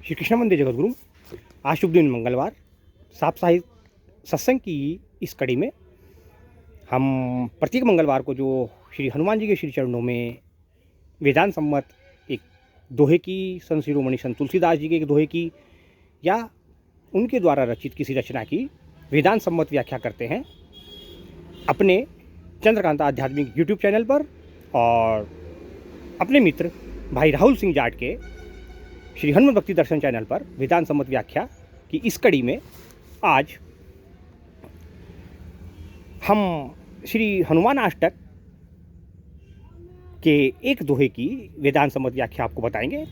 श्री कृष्ण वंदे जगद्गुरु। आज शुभ दिन मंगलवार साप्ताहिक सत्संग की इस कड़ी में हम प्रत्येक मंगलवार को जो श्री हनुमान जी के श्री चरणों में वेदांत सम्मत एक दोहे की, संत शिरोमणि संत तुलसीदास जी के एक दोहे की या उनके द्वारा रचित किसी रचना की वेदांत सम्मत व्याख्या करते हैं अपने चंद्रकांता आध्यात्मिक यूट्यूब चैनल पर और अपने मित्र भाई राहुल सिंह जाट के श्री हनुमान भक्ति दर्शन चैनल पर वेदांत सम्मत व्याख्या की इस कड़ी में आज हम श्री हनुमान अष्टक के एक दोहे की वेदांत सम्मत व्याख्या आपको बताएंगे।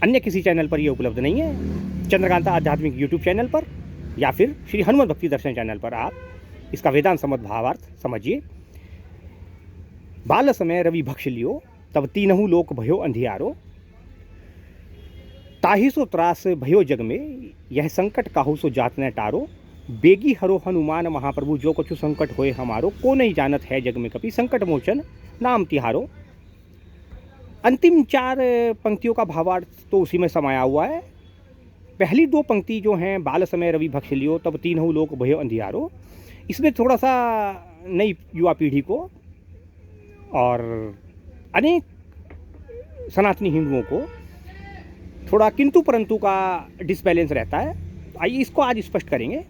अन्य किसी चैनल पर यह उपलब्ध नहीं है। चंद्रकांता आध्यात्मिक यूट्यूब चैनल पर या फिर श्री हनुमान भक्ति दर्शन चैनल पर आप इसका वेदांत सम्मत भावार्थ समझिए। बाल समय रवि भक्ष लियो, तब तीनहु लोक भयो अंधियारो। ताहि सो त्रास भयो जग में, यह संकट काहू सो जात न टारो। बेगी हरो हनुमान महाप्रभु, जो कछु संकट होए हमारो। को नहीं जानत है जग में कभी, संकट मोचन नाम तिहारो। अंतिम चार पंक्तियों का भावार्थ तो उसी में समाया हुआ है। पहली दो पंक्ति जो हैं, बाल समय रवि भक्ष लियो, तब तीनहु लोक भयो अंधियारो, इसमें थोड़ा सा नई युवा पीढ़ी को और अनेक सनातनी हिंदुओं को थोड़ा किंतु परंतु का डिसबैलेंस रहता है। आइए इसको आज स्पष्ट करेंगे।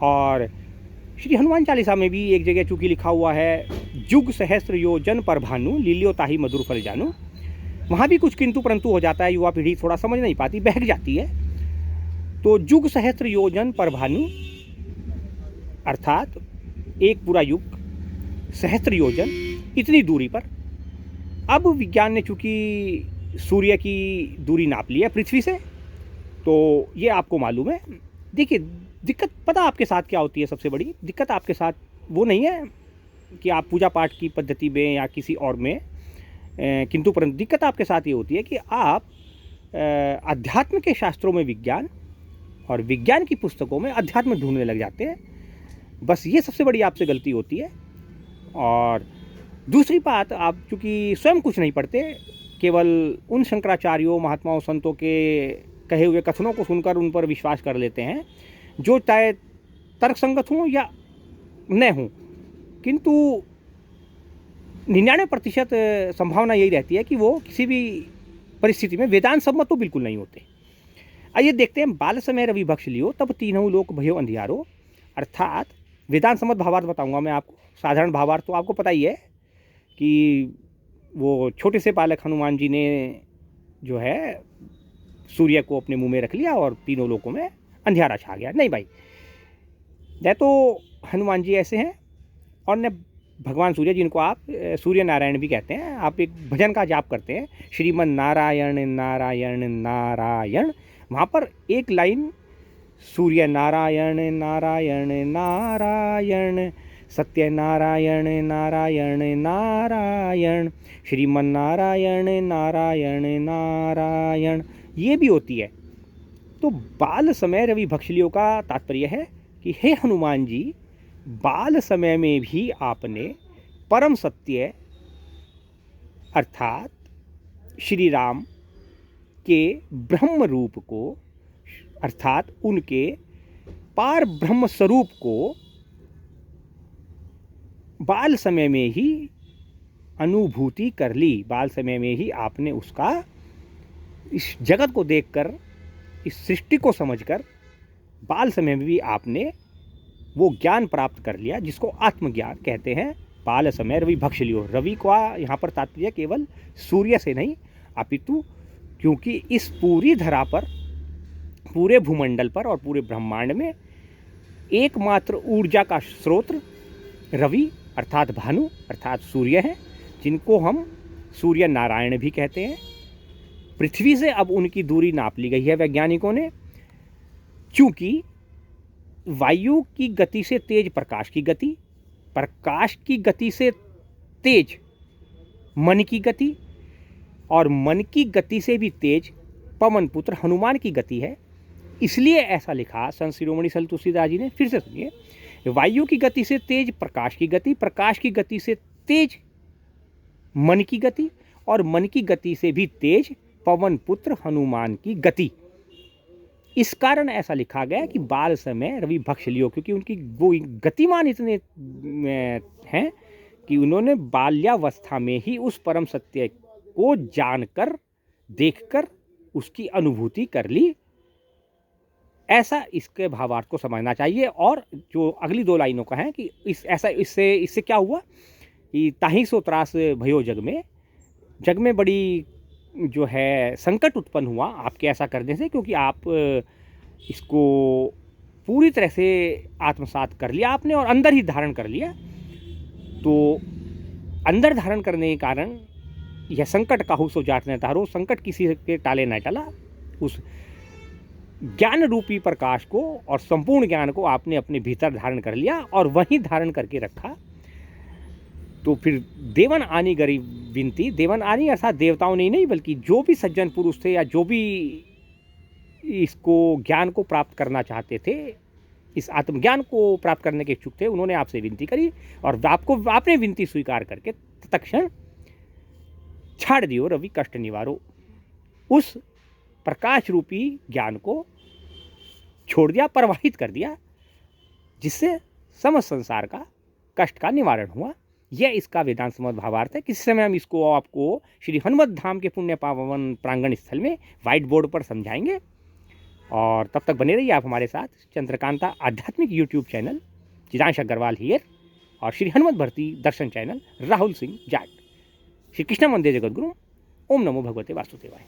और श्री हनुमान चालीसा में भी एक जगह चूंकि लिखा हुआ है, जुग सहस्त्र योजन पर भानु, लीलियो ताही मधुर फल जानू। वहाँ भी कुछ किंतु परंतु हो जाता है, युवा पीढ़ी थोड़ा समझ नहीं पाती, बहक जाती है। तो जुग सहस्त्र योजन पर भानु अर्थात एक पूरा युग, सहस्त्र योजन इतनी दूरी पर। अब विज्ञान ने चूंकि सूर्य की दूरी नाप ली है पृथ्वी से, तो ये आपको मालूम है। देखिए, दिक्कत पता आपके साथ क्या होती है? सबसे बड़ी दिक्कत आपके साथ वो नहीं है कि आप पूजा पाठ की पद्धति में या किसी और में किंतु परंतु दिक्कत आपके साथ ये होती है कि आप अध्यात्म के शास्त्रों में विज्ञान और विज्ञान की पुस्तकों में अध्यात्म ढूंढने लग जाते हैं। बस ये सबसे बड़ी आपसे गलती होती है। और दूसरी बात, आप चूँकि स्वयं कुछ नहीं पढ़ते, केवल उन शंकराचार्यों, महात्माओं, संतों के कहे हुए कथनों को सुनकर उन पर विश्वास कर लेते हैं, जो चाहे तर्कसंगत हों या न हों, किंतु 99% संभावना यही रहती है कि वो किसी भी परिस्थिति में वेदांत सम्मत तो बिल्कुल नहीं होते। आइए देखते हैं, बाल समय रवि भक्ष लियो, तब तीनों लोक भयो अंधियारो। अर्थात वेदांत सम्मत भावार्थ बताऊंगा मैं आपको। साधारण भावार्थ तो आपको पता ही है कि वो छोटे से बालक हनुमान जी ने जो है सूर्य को अपने मुंह में रख लिया और तीनों लोकों में अंधियारा छा गया। नहीं भाई, न तो हनुमान जी ऐसे हैं और न भगवान सूर्य, जिनको आप सूर्य नारायण भी कहते हैं। आप एक भजन का जाप करते हैं, श्रीमन नारायण नारायण नारायण, वहाँ पर एक लाइन सूर्य नारायण नारायण नारायण, सत्य नारायण नारायण नारायण, श्रीमन नारायण नारायण नारायण, ये भी होती है। तो बाल समय रवि भक्ष लियो का तात्पर्य है कि हे हनुमान जी, बाल समय में भी आपने परम सत्य अर्थात श्री राम के ब्रह्म रूप को, अर्थात उनके पार ब्रह्म स्वरूप को बाल समय में ही अनुभूति कर ली। बाल समय में ही आपने उसका, इस जगत को देखकर, इस सृष्टि को समझकर बाल समय में भी आपने वो ज्ञान प्राप्त कर लिया, जिसको आत्मज्ञान कहते हैं। बाल समय रवि भक्ष लियो, रवि का यहाँ पर तात्पर्य केवल सूर्य से नहीं, अपितु क्योंकि इस पूरी धरा पर, पूरे भूमंडल पर और पूरे ब्रह्मांड में एकमात्र ऊर्जा का स्रोत रवि अर्थात भानु अर्थात सूर्य है, जिनको हम सूर्य नारायण भी कहते हैं। पृथ्वी से अब उनकी दूरी नाप ली गई है वैज्ञानिकों ने, क्योंकि वायु की गति से तेज प्रकाश की गति, प्रकाश की गति से तेज मन की गति, और मन की गति से भी तेज पवन पुत्र हनुमान की गति है। इसलिए ऐसा लिखा संत शिरोमणि संत तुलसीदास जी ने। फिर से सुनिए, वायु की गति से तेज प्रकाश की गति, प्रकाश की गति से तेज मन की गति, और मन की गति से भी तेज पवन पुत्र हनुमान की गति। इस कारण ऐसा लिखा गया कि बाल समय रवि भक्ष लियो, क्योंकि उनकी वो गतिमान इतने हैं कि उन्होंने बाल्यावस्था में ही उस परम सत्य को जानकर, देखकर उसकी अनुभूति कर ली। ऐसा इसके भावार्थ को समझना चाहिए। और जो अगली 2 लाइनों का है कि इससे क्या हुआ कि ताहि सो त्रास भयो जग में बड़ी जो है संकट उत्पन्न हुआ आपके ऐसा करने से, क्योंकि आप इसको पूरी तरह से आत्मसात कर लिया आपने और अंदर ही धारण कर लिया। तो अंदर धारण करने के कारण यह संकट काहू सो जात न तारो, संकट किसी के टाले न टला। उस ज्ञान रूपी प्रकाश को और संपूर्ण ज्ञान को आपने अपने भीतर धारण कर लिया और वहीं धारण करके रखा। तो फिर देवन आनी गरीब विनती, देवन आनी अर्थात देवताओं ने नहीं बल्कि जो भी सज्जन पुरुष थे या जो भी इसको ज्ञान को प्राप्त करना चाहते थे, इस आत्मज्ञान को प्राप्त करने के इच्छुक थे, उन्होंने आपसे विनती करी और आपने विनती स्वीकार करके तत्क्षण छाड़ दियो रवि कष्ट निवारो। उस प्रकाश रूपी ज्ञान को छोड़ दिया, प्रवाहित कर दिया, जिससे समस्त संसार का कष्ट का निवारण हुआ। यह इसका वेदांत सम्मत भावार्थ है। किसी समय हम इसको आपको श्री हनुमत धाम के पुण्य पावन प्रांगण स्थल में व्हाइट बोर्ड पर समझाएंगे। और तब तक बने रहिए आप हमारे साथ। चंद्रकांता आध्यात्मिक यूट्यूब चैनल, चिदांश अग्रवाल हियर, और श्री हनुमत भर्ती दर्शन चैनल, राहुल सिंह जाट। श्री कृष्ण मंदिर जगतगुरु। ओम नमो भगवते वासुदेवाय।